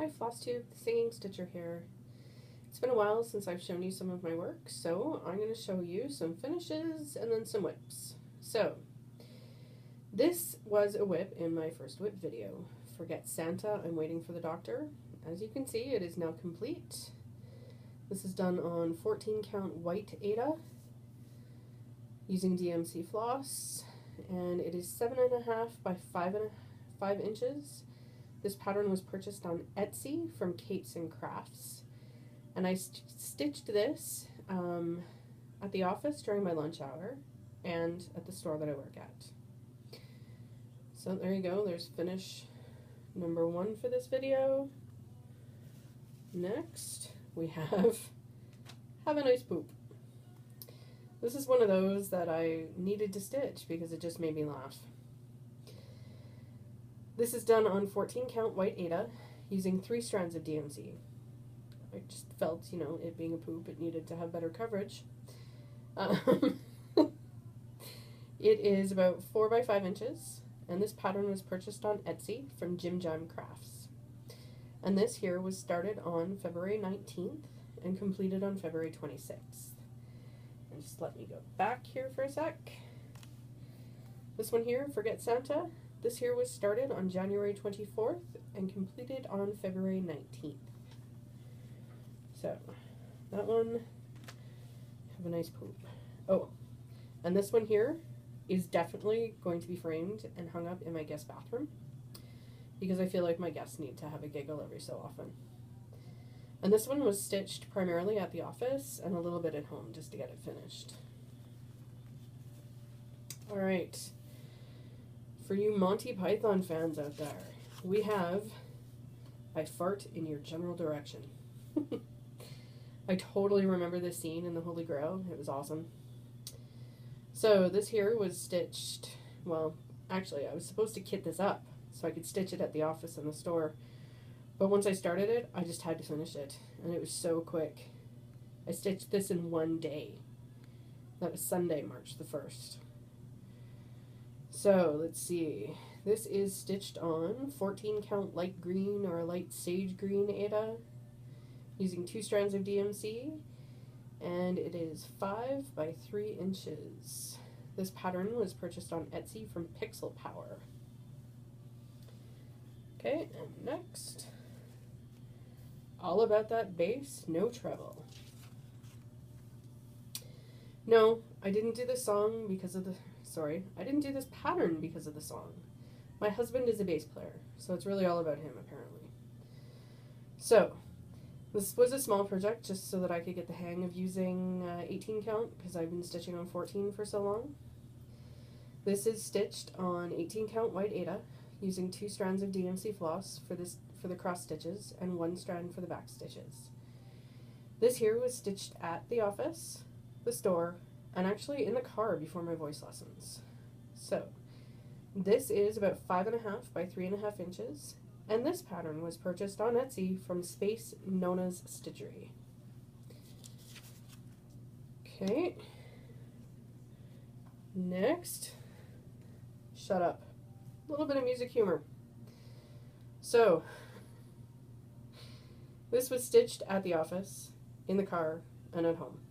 Hi Flosstube, the Singing Stitcher here. It's been a while since I've shown you some of my work, so I'm going to show you some finishes and then some whips. So, this was a whip in my first whip video. Forget Santa, I'm waiting for the doctor. As you can see, it is now complete. This is done on 14 count white Aida using DMC floss, and it is 7.5 by 5 inches. This pattern was purchased on Etsy from Capes and Crafts, and I stitched this at the office during my lunch hour and at the store that I work at. So there you go, there's finish number 1 for this video. Next we have a nice poop. This is one of those that I needed to stitch because it just made me laugh. This is done on 14 count white Aida using 3 strands of DMC. I just felt, you know, it being a poop, it needed to have better coverage. It is about 4 by 5 inches, and this pattern was purchased on Etsy from Jim Jam Crafts. And this here was started on February 19th and completed on February 26th. And just let me go back here for a sec. This one here, Forget Santa. This here was started on January 24th and completed on February 19th. So, that one, have a nice poop. Oh, and this one here is definitely going to be framed and hung up in my guest bathroom because I feel like my guests need to have a giggle every so often. And this one was stitched primarily at the office and a little bit at home just to get it finished. Alright. For you Monty Python fans out there, we have I Fart in Your General Direction. I totally remember this scene in The Holy Grail. It was awesome. So this here was stitched, well, actually I was supposed to kit this up so I could stitch it at the office and the store. But once I started it, I just had to finish it, and it was so quick. I stitched this in one day. That was Sunday, March the 1st. So, let's see. This is stitched on 14 count light green or light sage green Aida using 2 strands of DMC, and it is 5 by 3 inches. This pattern was purchased on Etsy from Pixel Power. Okay, and next, All About That Bass, No Treble. No, I didn't do this song because of the... Sorry, I didn't do this pattern because of the song. My husband is a bass player, so it's really all about him, apparently. So, this was a small project just so that I could get the hang of using 18 count because I've been stitching on 14 for so long. This is stitched on 18 count white Aida using 2 strands of DMC floss for the cross stitches and 1 strand for the back stitches. This here was stitched at the office, the store, and actually in the car before my voice lessons. So, this is about 5.5 by 3.5 inches, and this pattern was purchased on Etsy from Space Nona's Stitchery. Okay. Next, shut up. A little bit of music humor. So, this was stitched at the office, in the car, and at home.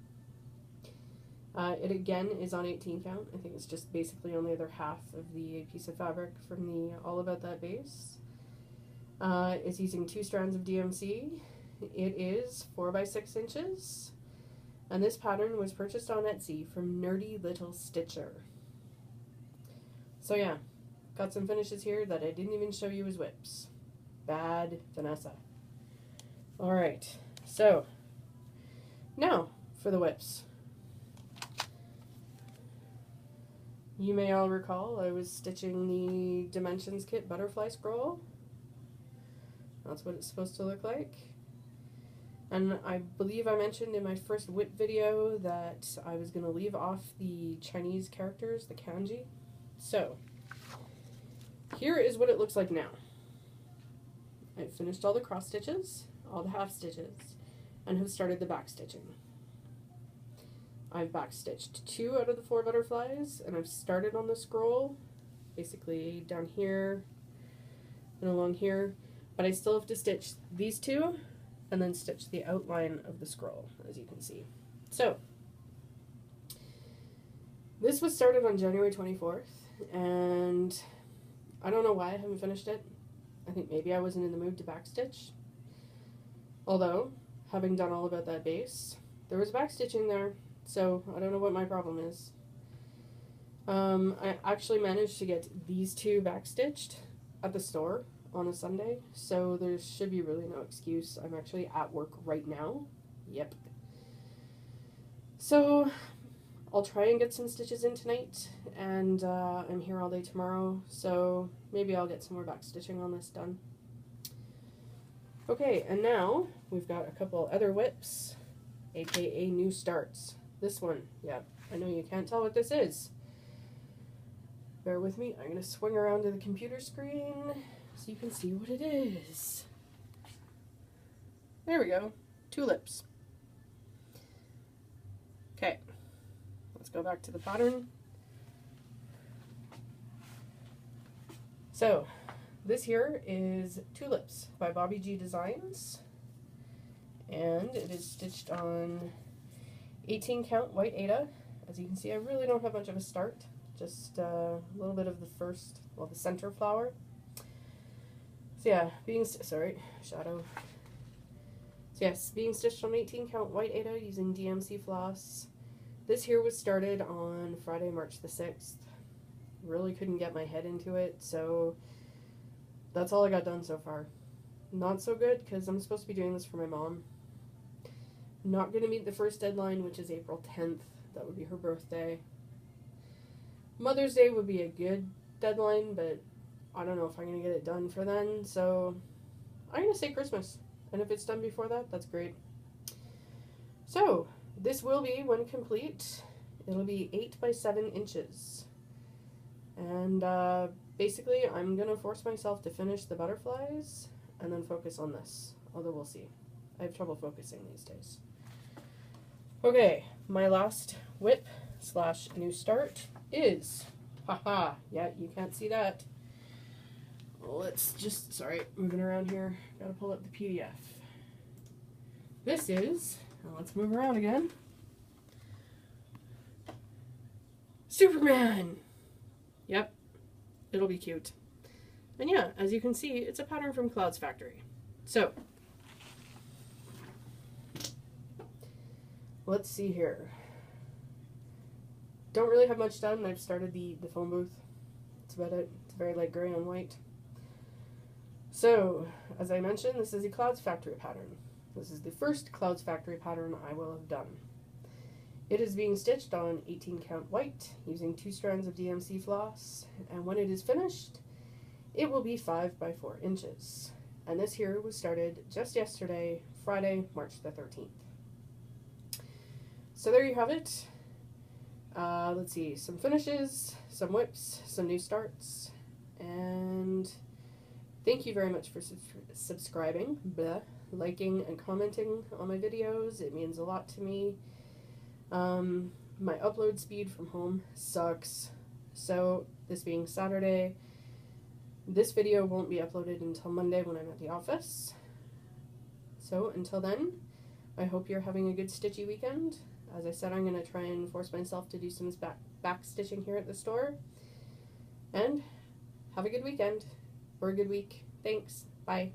It again is on 18 count. I think it's just basically on the other half of the piece of fabric from the All About That Bass. It's using 2 strands of DMC. It is 4 by 6 inches. And this pattern was purchased on Etsy from Nerdy Little Stitcher. So yeah, got some finishes here that I didn't even show you as whips. Bad Vanessa. Alright, so now for the whips. You may all recall I was stitching the Dimensions Kit Butterfly Scroll. That's what it's supposed to look like. And I believe I mentioned in my first whip video that I was going to leave off the Chinese characters, the kanji. So, here is what it looks like now. I finished all the cross stitches, all the half stitches, and have started the back stitching. I've backstitched 2 out of the 4 butterflies, and I've started on the scroll, basically down here and along here. But I still have to stitch these two and then stitch the outline of the scroll, as you can see. So, this was started on January 24th, and I don't know why I haven't finished it. I think maybe I wasn't in the mood to backstitch. Although, having done all about that base, there was backstitching there, so I don't know what my problem is. I actually managed to get these two backstitched at the store on a Sunday, so there should be really no excuse. I'm actually at work right now. Yep. So I'll try and get some stitches in tonight, and I'm here all day tomorrow, so maybe I'll get some more backstitching on this done. Okay, and now we've got a couple other whips, aka new starts. This one, yeah, I know you can't tell what this is. Bear with me, I'm going to swing around to the computer screen so you can see what it is. There we go, tulips. Okay, let's go back to the pattern. So, this here is Tulips by Bobby G Designs, and it is stitched on 18 count white Aida. As you can see, I really don't have much of a start, just a little bit of the first, well, the center flower. So yeah, shadow. So yes, being stitched on 18 count white Aida using DMC floss. This here was started on Friday, March the 6th. Really couldn't get my head into it, so that's all I got done so far. Not so good, because I'm supposed to be doing this for my mom. Not going to meet the first deadline, which is April 10th. That would be her birthday. Mother's Day would be a good deadline, but I don't know if I'm going to get it done for then, so I'm going to say Christmas. And if it's done before that, that's great. So, this will be, when complete, it'll be 8 by 7 inches. And basically, I'm going to force myself to finish the butterflies and then focus on this. Although we'll see. I have trouble focusing these days. Okay, my last whip / new start is, haha, yeah, you can't see that. Let's just, sorry, moving around here. Gotta pull up the PDF. This is, let's move around again. Superman! Yep, it'll be cute. And yeah, as you can see, it's a pattern from Clouds Factory. So, let's see here. Don't really have much done. I've started the phone booth. That's about it. It's very light gray and white. So, as I mentioned, this is a Clouds Factory pattern. This is the first Clouds Factory pattern I will have done. It is being stitched on 18 count white using 2 strands of DMC floss, and when it is finished, it will be 5 by 4 inches. And this here was started just yesterday, Friday, March the 13th. So there you have it. Let's see, some finishes, some whips, some new starts, and thank you very much for subscribing, liking and commenting on my videos. It means a lot to me. My upload speed from home sucks, so this being Saturday, this video won't be uploaded until Monday when I'm at the office. So until then, I hope you're having a good stitchy weekend. As I said, I'm going to try and force myself to do some back stitching here at the store. And have a good weekend, or a good week. Thanks. Bye.